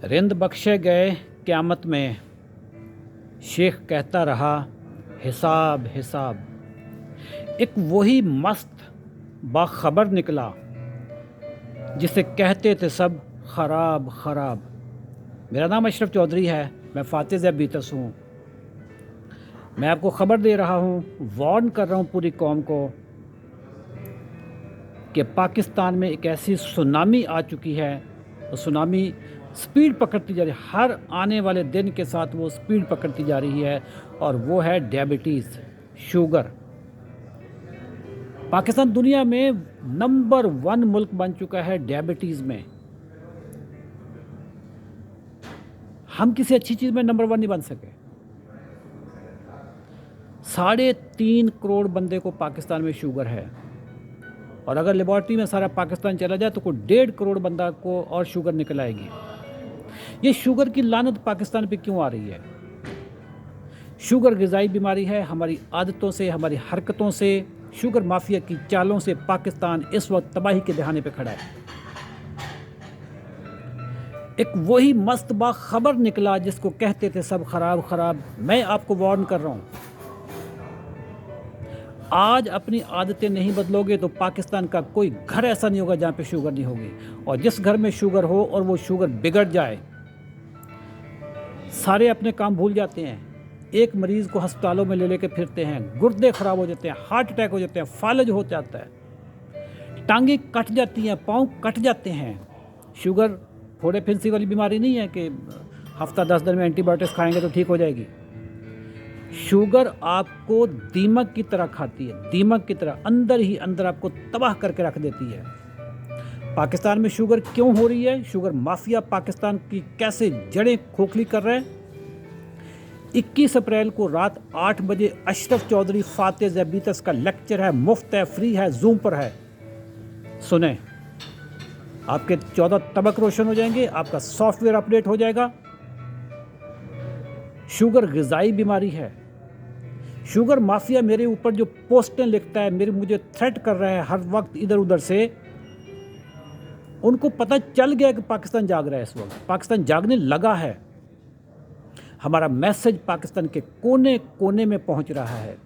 रिंद बख्शे गए क़यामत में, शेख कहता रहा हिसाब हिसाब। एक वही मस्त बाखबर निकला जिसे कहते थे सब खराब खराब। मेरा नाम अशरफ चौधरी है, मैं फातिह ज़ैब बीतस हूँ। मैं आपको ख़बर दे रहा हूँ, वार्न कर रहा हूँ पूरी कौम को कि पाकिस्तान में एक ऐसी सुनामी आ चुकी है। और सुनामी स्पीड पकड़ती जा रही है, हर आने वाले दिन के साथ वो स्पीड पकड़ती जा रही है, और वो है डायबिटीज़, शुगर। पाकिस्तान दुनिया में नंबर 1 मुल्क बन चुका है डायबिटीज़ में। हम किसी अच्छी चीज़ में नंबर 1 नहीं बन सके। 3.5 करोड़ बंदे को पाकिस्तान में शुगर है, और अगर लेबॉर्ट्री में सारा पाकिस्तान चला जाए तो कोई 1.5 करोड़ बंदा को और शुगर निकल आएगी। ये शुगर की लानत पाकिस्तान पे क्यों आ रही है? शुगर ग़िज़ाई बीमारी है। हमारी आदतों से, हमारी हरकतों से, शुगर माफिया की चालों से पाकिस्तान इस वक्त तबाही के दहाने पे खड़ा है। एक वही मस्त खबर निकला जिसको कहते थे सब खराब खराब। मैं आपको वार्न कर रहा हूँ, आज अपनी आदतें नहीं बदलोगे तो पाकिस्तान का कोई घर ऐसा नहीं होगा जहाँ पे शुगर नहीं होगी। और जिस घर में शुगर हो और वो शुगर बिगड़ जाए, सारे अपने काम भूल जाते हैं। एक मरीज़ को अस्पतालों में ले लेके फिरते हैं, गुर्दे ख़राब हो जाते हैं, हार्ट अटैक हो जाते हैं, फालज हो जाता है, टांगें कट जाती हैं, पाँव कट जाते हैं। शुगर फोड़े फिंसी वाली बीमारी नहीं है कि हफ्ता 10 दिन में एंटीबायोटिक्स खाएंगे तो ठीक हो जाएगी। शुगर आपको दीमक की तरह खाती है, दीमक की तरह अंदर ही अंदर आपको तबाह करके रख देती है। पाकिस्तान में शुगर क्यों हो रही है? शुगर माफिया पाकिस्तान की कैसे जड़ें खोखली कर रहे हैं। 21 अप्रैल को रात 8 बजे अशरफ चौधरी फातिह ज़ैब बीतस का लेक्चर है, मुफ्त है, फ्री है, जूम पर है। सुने, आपके 14 तबक रोशन हो जाएंगे, आपका सॉफ्टवेयर अपडेट हो जाएगा। शुगर ग़िज़ाई बीमारी है। शुगर माफिया मेरे ऊपर जो पोस्टें लिखता है, मुझे थ्रेट कर रहा है हर वक्त इधर उधर से, उनको पता चल गया कि पाकिस्तान जाग रहा है। इस वक्त पाकिस्तान जागने लगा है। हमारा मैसेज पाकिस्तान के कोने कोने में पहुंच रहा है।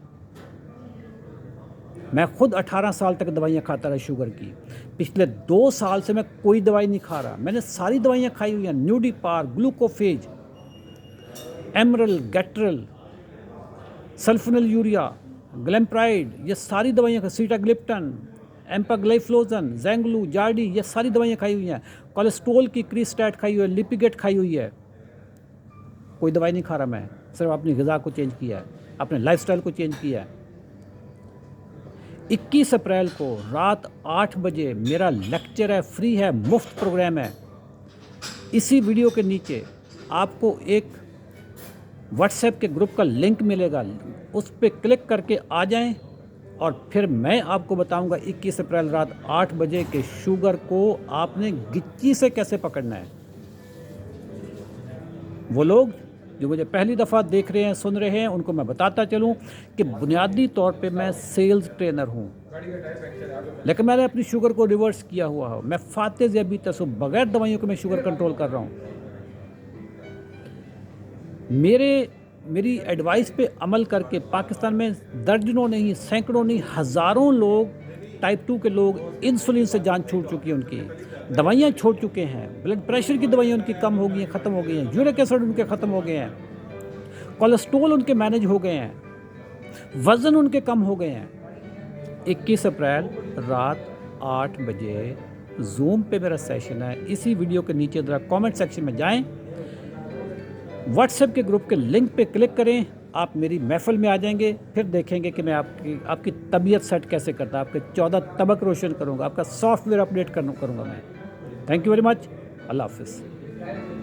मैं खुद 18 साल तक दवाइयाँ खाता रहा शुगर की। पिछले 2 साल से मैं कोई दवाई नहीं खा रहा। मैंने सारी दवाइयाँ खाई हुई हैं, न्यूडीपार, ग्लूकोफेज, एमरल, गैट्रल, सल्फोनिल यूरिया, ग्लैम्प्राइड, ये सारी दवाइयाँ, सीटाग्लिप्टन, एम्पाग्लाइफ्लोजन, जैंगलू, जार्डी, ये सारी दवाइयाँ खाई हुई हैं। कोलेस्ट्रोल की क्रीस्टैट खाई हुई है, लिपिगेट खाई हुई है। कोई दवाई नहीं खा रहा मैं, सिर्फ अपनी ग़िज़ा को चेंज किया है, अपने लाइफस्टाइल को चेंज किया है। 21 अप्रैल को रात 8 बजे मेरा लेक्चर है, फ्री है, मुफ्त प्रोग्राम है। इसी वीडियो के नीचे आपको एक व्हाट्सएप के ग्रुप का लिंक मिलेगा, उस पर क्लिक करके आ जाएं, और फिर मैं आपको बताऊंगा 21 अप्रैल रात 8 बजे के शुगर को आपने गिच्ची से कैसे पकड़ना है। वो लोग जो मुझे पहली दफ़ा देख रहे हैं, सुन रहे हैं, उनको मैं बताता चलूं कि बुनियादी तौर पे मैं सेल्स ट्रेनर हूं, लेकिन मैंने अपनी शुगर को रिवर्स किया हुआ है। मैं फातिह ज़ैब बीतस हूं, बगैर दवाइयों के मैं शुगर कंट्रोल कर रहा हूं। मेरी एडवाइस पे अमल करके पाकिस्तान में दर्जनों नहीं, सैकड़ों नहीं, हज़ारों लोग, टाइप 2 के लोग, इंसुलिन से जान छूट चुकी है उनकी, दवाइयाँ छोड़ चुके हैं, ब्लड प्रेशर की दवाइयाँ उनकी कम हो गई हैं, ख़त्म हो गई हैं, यूरिक एसिड उनके ख़त्म हो गए हैं, कोलेस्ट्रोल उनके मैनेज हो गए हैं, वज़न उनके कम हो गए हैं। 21 अप्रैल रात 8 बजे जूम पे मेरा सेशन है। इसी वीडियो के नीचे ज़रा कमेंट सेक्शन में जाएं, व्हाट्सएप के ग्रुप के लिंक पे क्लिक करें, आप मेरी महफिल में आ जाएंगे। फिर देखेंगे कि मैं आपकी तबीयत सेट कैसे करता, आपके 14 तबक रोशन करूँगा, आपका सॉफ्टवेयर अपडेट करूँगा मैं। Thank you very much. अल्लाह हाफ़िज़।